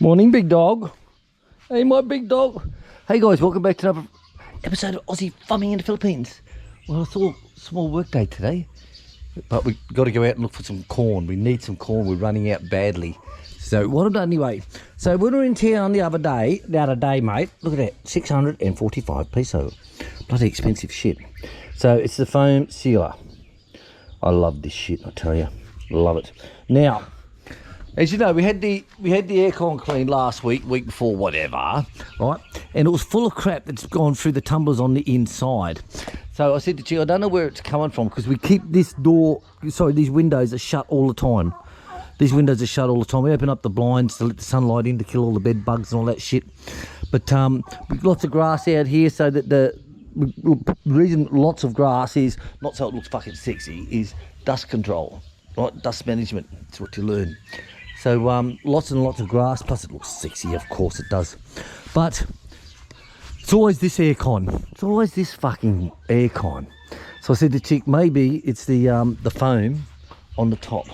Morning, big dog. Hey, my big dog. Hey, guys, welcome back to another episode of Aussie Farming in the Philippines. Well, it's all small work day today, but we've got to go out and look for some corn. We need some corn. We're running out badly. So what I've done anyway, so when we were in town the other day, mate, look at that, 645 peso. Bloody expensive shit. So it's the foam sealer. I love this shit, I tell you. Love it. Now, as you know, we had the aircon cleaned last week before, whatever, right? And it was full of crap that's gone through the tumblers on the inside. So I said to Chi, I don't know where it's coming from because we keep these windows are shut all the time. These windows are shut all the time. We open up the blinds to let the sunlight in to kill all the bed bugs and all that shit. But we've lots of grass out here, so that the reason lots of grass is not so it looks fucking sexy, is dust control, right? Dust management. That's what you learn. So lots and lots of grass, plus it looks sexy, of course it does. But it's always this aircon. It's always this fucking aircon. So I said to Chick, maybe it's the foam on the top.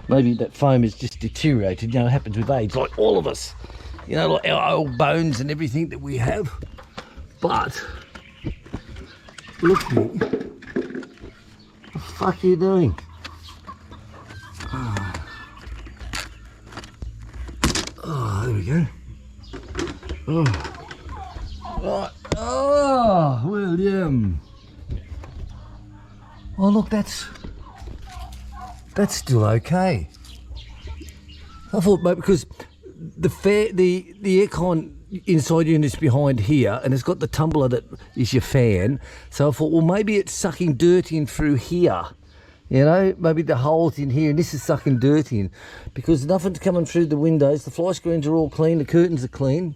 Maybe that foam is just deteriorated. You know, it happens with age, like all of us. You know, like our old bones and everything that we have. But look at me. What the fuck are you doing? Oh, there we go. Oh, right. Oh, William. Oh, look, that's still okay. I thought, mate, because the aircon inside unit's behind here, and it's got the tumbler that is your fan. So I thought, well, maybe it's sucking dirt in through here. You know, maybe the hole's in here and this is sucking dirt in, because nothing's coming through the windows. The fly screens are all clean, the curtains are clean.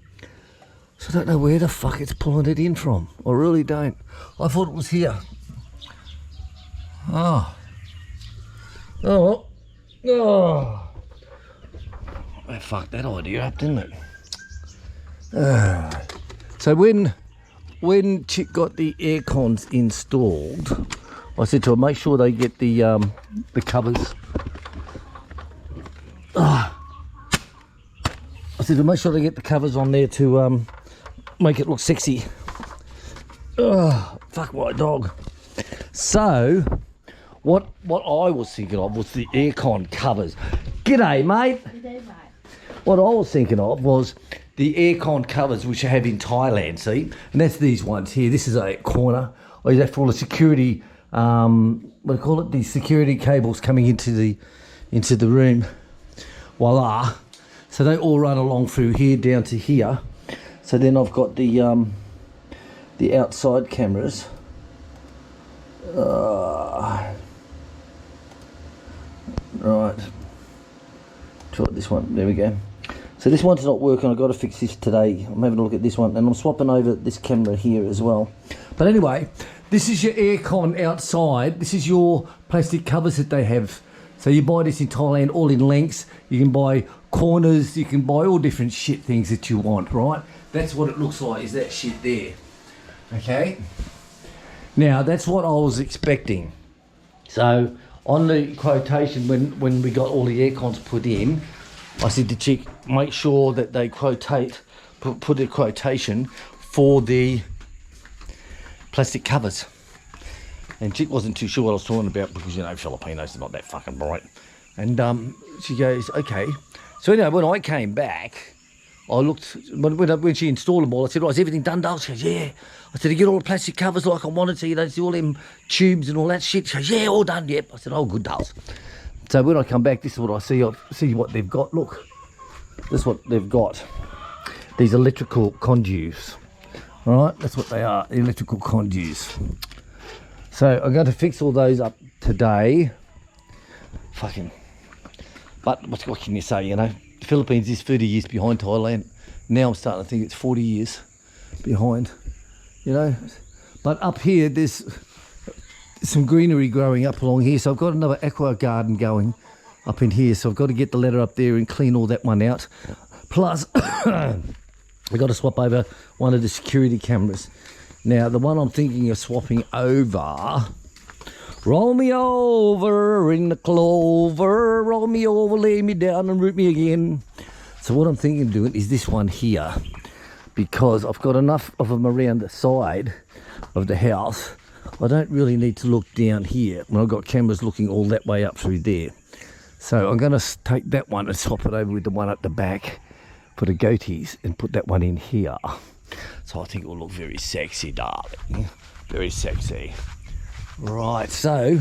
So I don't know where the fuck it's pulling it in from. I really don't. I thought it was here. Oh. Oh. Oh. That fucked that idea up, didn't it? So when Chick got the air cons installed, I said to her, make sure they get the covers. I said to her, make sure they get the covers on there to make it look sexy. Fuck my dog. So, what I was thinking of was the aircon covers. G'day, mate. G'day, mate. What I was thinking of was the aircon covers which I have in Thailand, see? And that's these ones here. This is a corner. I use that for all the security, what do you call it? The security cables coming into the room. Voila. So they all run along through here down to here. So then I've got the outside cameras. Right. Try this one. There we go. So this one's not working. I've got to fix this today. I'm having a look at this one, and I'm swapping over this camera here as well. But anyway, this is your aircon outside. This is your plastic covers that they have. So you buy this in Thailand, all in lengths. You can buy corners. You can buy all different shit things that you want, right? That's what it looks like, is that shit there. Okay? Now, that's what I was expecting. So on the quotation, when we got all the aircons put in, I said to Chick, make sure that they put a quotation for the plastic covers. And Chick wasn't too sure what I was talking about because, you know, Filipinos are not that fucking bright. And she goes, okay. So anyway, when I came back, I looked, when she installed them all, I said, oh, is everything done, Dale? She goes, yeah. I said, to get all the plastic covers like I wanted to, you know, see all them tubes and all that shit. She goes, yeah, all done, yep. I said, oh, good, Dale. So when I come back, this is what I see. I see what they've got. Look, this is what they've got. These electrical conduits. All right, that's what they are, electrical conduits. So I'm going to fix all those up today. Fucking. But what can you say, you know? The Philippines is 30 years behind Thailand. Now I'm starting to think it's 40 years behind, you know? But up here, there's some greenery growing up along here. So I've got another aqua garden going up in here. So I've got to get the ladder up there and clean all that one out. Plus, I've got to swap over one of the security cameras. Now, the one I'm thinking of swapping over, roll me over in the clover, roll me over, lay me down and root me again. So what I'm thinking of doing is this one here, because I've got enough of them around the side of the house. I don't really need to look down here when I've got cameras looking all that way up through there. So I'm going to take that one and swap it over with the one at the back for the goatees and put that one in here. So I think it will look very sexy, darling. Very sexy. Right, so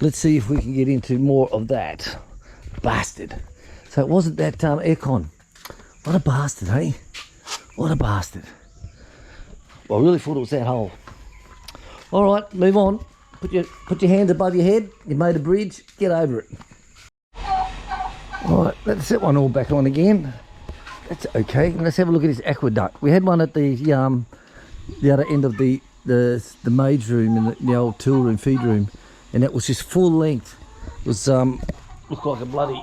let's see if we can get into more of that. Bastard. So it wasn't that aircon. What a bastard, hey? What a bastard. Well, I really thought it was that hole. All right, move on. Put your hands above your head. You made a bridge. Get over it. All right, let's set one all back on again. That's okay. Let's have a look at this aqueduct. We had one at the other end of the maid's room in the old tool room, feed room, and that was just full length. It was looked like a bloody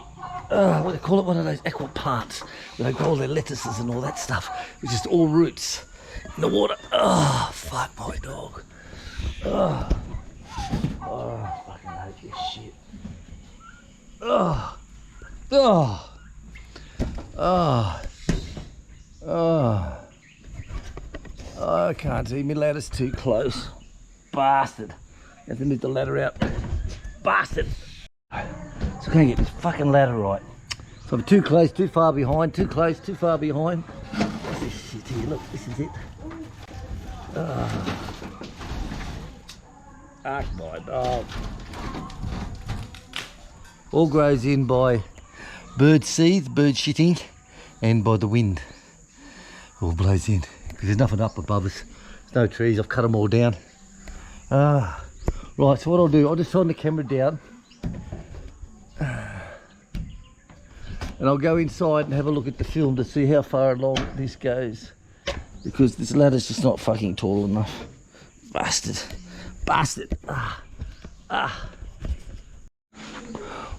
what do they call it? One of those aqua plants where they grow all their lettuces and all that stuff. It was just all roots in the water. Oh, fuck my dog. Oh, I fucking hate your shit. Oh, oh, oh, oh. I can't see, my ladder's too close. Bastard. You have to move the ladder out. Bastard. So I can't get this fucking ladder right. So I'm too close, too far behind, too close, too far behind. What's this shit here? Look, this is it. Fuck my dog. All grows in by bird seeds, bird shitting, and by the wind. All blows in. Because there's nothing up above us. There's no trees, I've cut them all down. Right, so what I'll do, I'll just turn the camera down. And I'll go inside and have a look at the film to see how far along this goes. Because this ladder's just not fucking tall enough. Bastard. Bastard.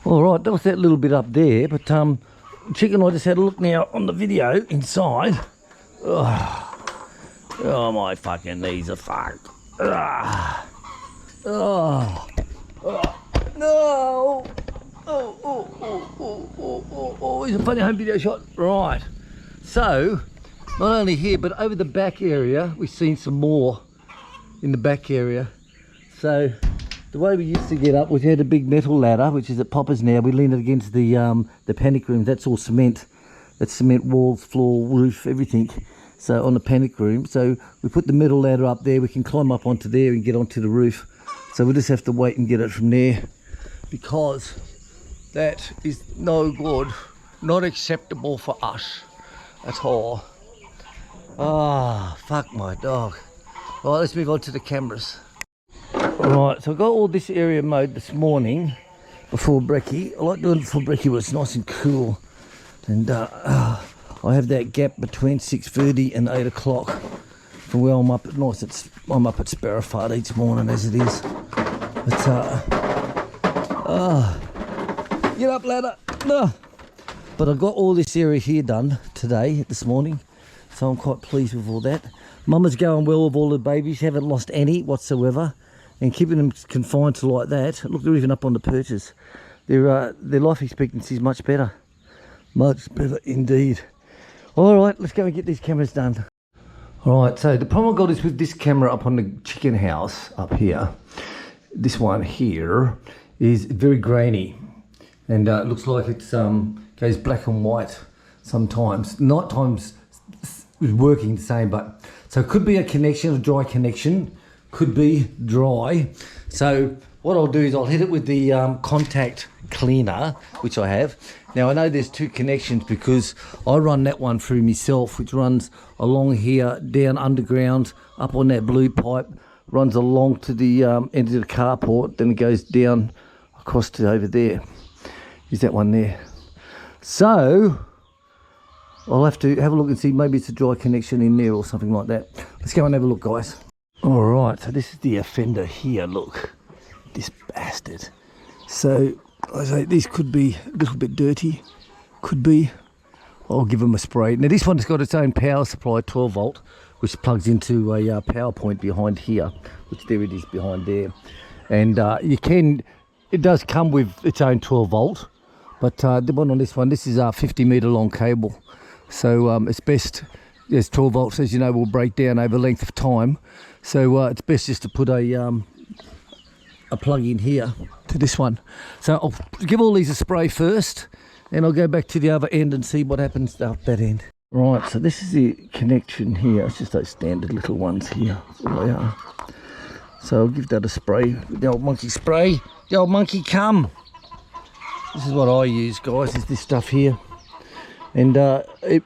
Alright, that was that little bit up there, but Chicken, I just had a look now on the video inside. Oh, my fucking knees are fucked. No! Oh, it's a funny home video shot. Right. So, not only here, but over the back area, we've seen some more in the back area. So, the way we used to get up, we had a big metal ladder, which is at Popper's now. We leaned it against the panic room. That's all cement. That's cement walls, floor, roof, everything. So, on the panic room. So, we put the metal ladder up there. We can climb up onto there and get onto the roof. So, we'll just have to wait and get it from there. Because that is no good. Not acceptable for us at all. Ah, fuck my dog. All right, let's move on to the cameras. Alright, so I got all this area mowed this morning before brekkie. I like doing it before brekkie when it's nice and cool. And I have that gap between 6:30 and 8 o'clock from where I'm up at Norte. I'm up at Sparrowfart each morning as it is. But, get up, ladder. No. But I got all this area here done today, this morning. So I'm quite pleased with all that. Mama's going well with all the babies. Haven't lost any whatsoever. And keeping them confined to like that. Look, they're even up on the perches. Their life expectancy is much better. Much better indeed. Alright, let's go and get these cameras done. Alright, so the problem I got is with this camera up on the chicken house up here. This one here is very grainy. And it looks like it goes black and white sometimes. Night times is working the same, but so it could be a connection, a dry connection. Could be dry. So what I'll do is I'll hit it with the contact cleaner, which I have. Now I know there's two connections because I run that one through myself, which runs along here, down underground, up on that blue pipe, runs along to the end of the carport, then it goes down across to over there. Is that one there? So I'll have to have a look and see, maybe it's a dry connection in there or something like that. Let's go and have a look, guys. Alright, so this is the offender here, look. This bastard. So, I say this could be a little bit dirty. Could be. I'll give them a spray. Now this one's got its own power supply, 12 volt, which plugs into a power point behind here, which there it is behind there. And it does come with its own 12 volt, But the one on this one, this is a 50-metre long cable. So it's best, there's 12 volts, as you know, will break down over length of time. So it's best just to put a plug in here to this one. So I'll give all these a spray first, and I'll go back to the other end and see what happens up that end. Right, so this is the connection here. It's just those standard little ones here. That's all they are. So I'll give that a spray with the old monkey spray. The old monkey come. This is what I use, guys, is this stuff here. And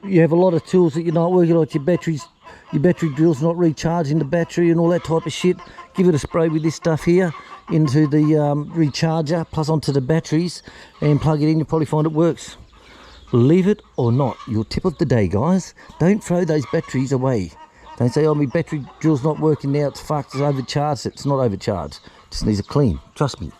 you have a lot of tools that you're not working on, your battery drill's not recharging the battery and all that type of shit. Give it a spray with this stuff here into the recharger, plus onto the batteries, and plug it in. You'll probably find it works. Believe it or not, your tip of the day, guys, don't throw those batteries away. Don't say, oh, my battery drill's not working now, it's fucked, it's overcharged. It's not overcharged, it just needs a clean. Trust me.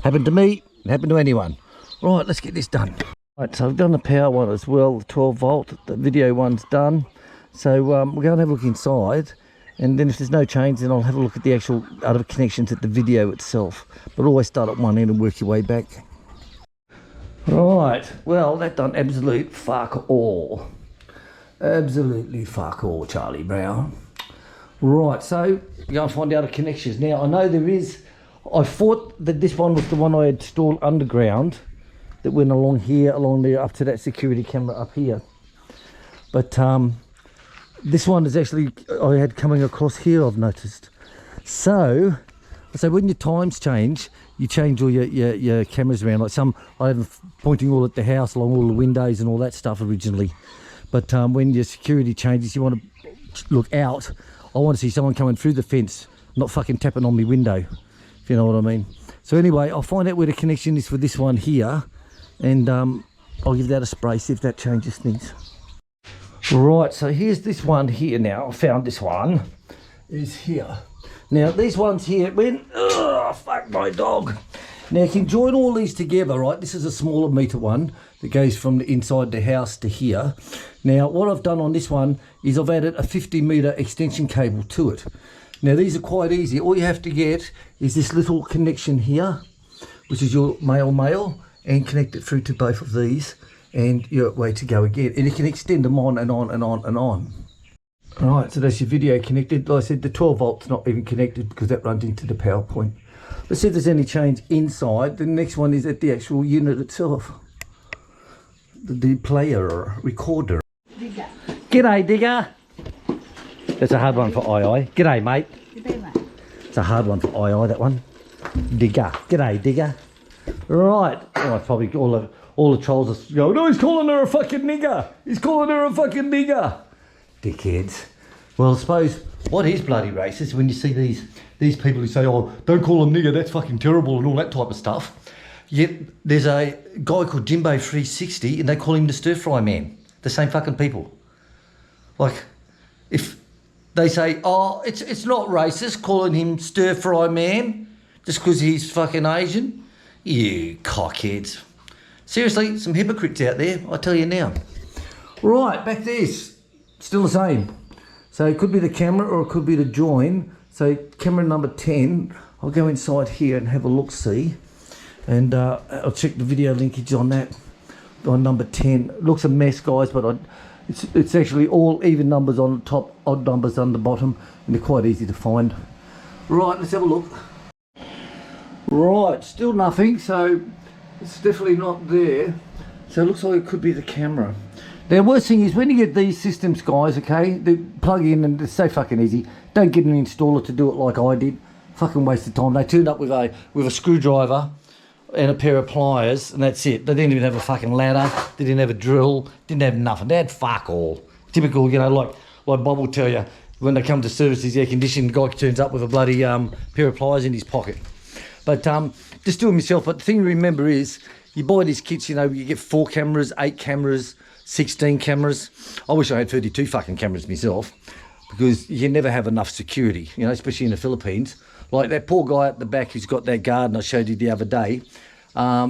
Happened to me, it happened to anyone. Right, let's get this done. Right, so I've done the power one as well, the 12 volt, the video one's done. So we'll go and have a look inside, and then if there's no change, then I'll have a look at the actual other connections at the video itself. But always start at one end and work your way back. Right, well, that done absolute fuck all. Absolutely fuck all, Charlie Brown. Right, so we're going to find out the connections. Now, I know there is, I thought that this one was the one I had installed underground, that went along here, along there, up to that security camera up here. But this one is actually, I had coming across here, I've noticed. So when your times change, you change all your cameras around. Like some, I have them pointing all at the house, along all the windows and all that stuff originally. But when your security changes, you want to look out. I want to see someone coming through the fence, not fucking tapping on my window, if you know what I mean. So anyway, I'll find out where the connection is for this one here, and I'll give that a spray, see if that changes things. Right, so here's this one here now. I found this one, is here. Now these ones here went, oh fuck my dog. Now you can join all these together, right? This is a smaller meter one that goes from the inside the house to here. Now what I've done on this one is I've added a 50-meter extension cable to it. Now these are quite easy. All you have to get is this little connection here, which is your male, and connect it through to both of these, and you're way to go again. And you can extend them on and on and on and on. Alright, so that's your video connected. Like I said, the 12 volt's not even connected because that runs into the power point. Let's see if there's any change inside. The next one is at the actual unit itself. The player, recorder. Digger. G'day, Digger. That's a hard one for II. G'day, mate. G'day, mate. It's a hard one for II, that one. Digger. G'day, Digger. Right. Oh, probably all the trolls are going, no, he's calling her a fucking nigger. He's calling her a fucking nigger. Dickheads. Well, I suppose what is bloody racist when you see these people who say, oh, don't call him nigger, that's fucking terrible and all that type of stuff. Yet there's a guy called Jimbo 360 and they call him the stir fry man. The same fucking people. Like, if they say, oh, it's not racist calling him stir fry man just because he's fucking Asian. You cockheads. Seriously, some hypocrites out there, I tell you now. Right, back to this. Still the same. So it could be the camera or it could be the join. So camera number 10, I'll go inside here and have a look-see. And I'll check the video linkage on that, on number 10. It looks a mess, guys, but it's actually all even numbers on the top, odd numbers on the bottom, and they're quite easy to find. Right, let's have a look. Right, still nothing, so it's definitely not there. So it looks like it could be the camera. Now, the worst thing is when you get these systems, guys, okay, they plug in and it's so fucking easy. Don't get an installer to do it like I did. Fucking waste of time. They turned up with a screwdriver and a pair of pliers, and that's it. They didn't even have a fucking ladder. They didn't have a drill. Didn't have nothing. They had fuck all. Typical, you know, like Bob will tell you, when they come to service his air conditioning, the guy turns up with a bloody pair of pliers in his pocket. But just do it myself. But the thing to remember is, you buy these kits, you know, you get 4 cameras, 8 cameras, 16 cameras. I wish I had 32 fucking cameras myself, because you never have enough security, you know, especially in the Philippines. Like that poor guy at the back who's got that garden I showed you the other day.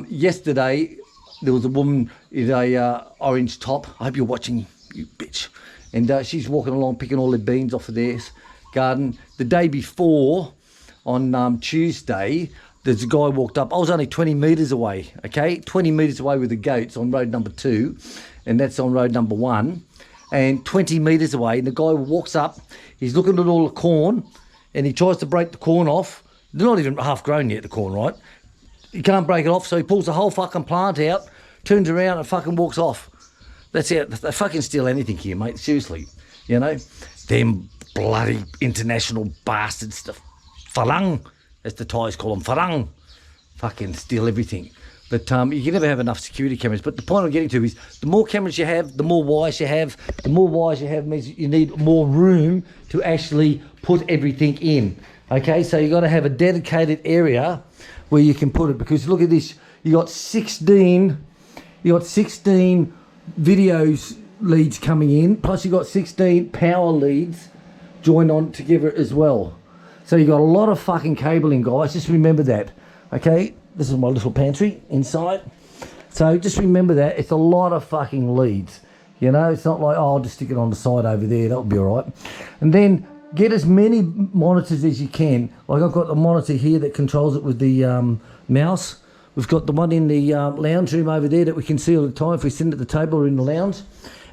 Yesterday, there was a woman in a orange top. I hope you're watching, you bitch. And she's walking along picking all the beans off of their garden. The day before, on Tuesday, there's a guy walked up. I was only 20 metres away, okay? 20 metres away with the goats on road number 2, and that's on road number 1. And 20 metres away, and the guy walks up, he's looking at all the corn, and he tries to break the corn off. They're not even half grown yet, the corn, right? He can't break it off, so he pulls the whole fucking plant out, turns around and fucking walks off. That's it. They fucking steal anything here, mate, seriously. You know? Them bloody international bastards, the farang, as the Thais call them, farang, fucking steal everything. But you can never have enough security cameras. But the point I'm getting to is the more cameras you have, the more wires you have. The more wires you have means you need more room to actually put everything in. Okay, so you got to have a dedicated area where you can put it. Because look at this, you got 16 videos leads coming in, plus you got 16 power leads joined on together as well. So you got a lot of fucking cabling, guys. Just remember that. Okay. This is my little pantry inside. So just remember that. It's a lot of fucking leads. You know, it's not like, oh, I'll just stick it on the side over there. That'll be all right. And then get as many monitors as you can. Like I've got the monitor here that controls it with the mouse. We've got the one in the lounge room over there that we can see all the time if we sit at the table or in the lounge.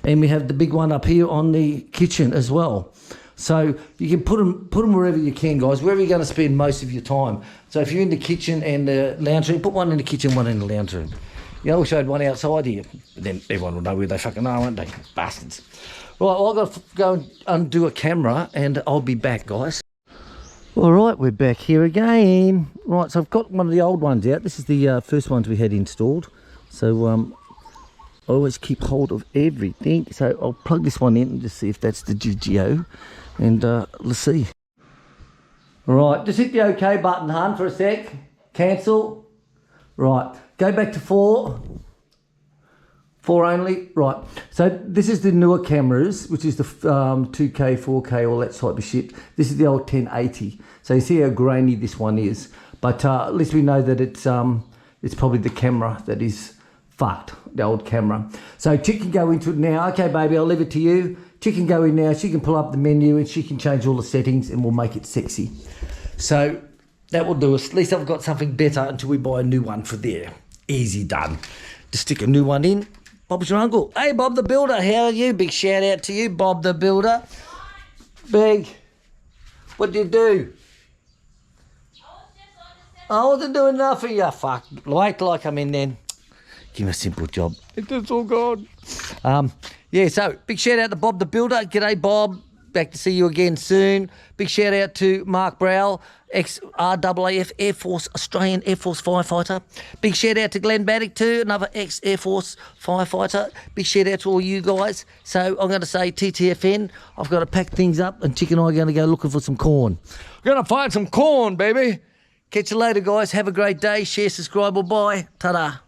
And we have the big one up here on the kitchen as well. So you can put them wherever you can, guys, wherever you're going to spend most of your time. So if you're in the kitchen and the lounge room, put one in the kitchen, one in the lounge room. You know, I wish I had one outside here. But then everyone will know where they fucking are, won't they? Bastards. Right, well, I've got to go and undo a camera and I'll be back, guys. All right, we're back here again. Right, so I've got one of the old ones out. This is the first ones we had installed. So I always keep hold of everything. So I'll plug this one in and just see if that's the GGO. And let's see. Right, just hit the OK button, hun, for a sec. Cancel. Right, go back to 4. 4 only. Right, so this is the newer cameras, which is the 2K, 4K, all that type of shit. This is the old 1080. So you see how grainy this one is. But at least we know that it's probably the camera that is fucked, the old camera. So Chick can go into it now. Okay, baby, I'll leave it to you. She can go in now, she can pull up the menu and she can change all the settings and we'll make it sexy. So that will do us. At least I've got something better until we buy a new one for there. Easy done. Just stick a new one in. Bob's your uncle. Hey, Bob the Builder, how are you? Big shout out to you, Bob the Builder. Big. What did you do? I wasn't doing nothing, you fuck. Wait till I come in then. Give me a simple job. It's all gone. Yeah, so big shout out to Bob the Builder. G'day, Bob. Back to see you again soon. Big shout out to Mark Browell, ex-RAAF Air Force, Australian Air Force firefighter. Big shout out to Glenn Baddock too, another ex-Air Force firefighter. Big shout out to all you guys. So I'm going to say TTFN. I've got to pack things up and Chick and I are going to go looking for some corn. We're going to find some corn, baby. Catch you later, guys. Have a great day. Share, subscribe, or bye. Ta-da.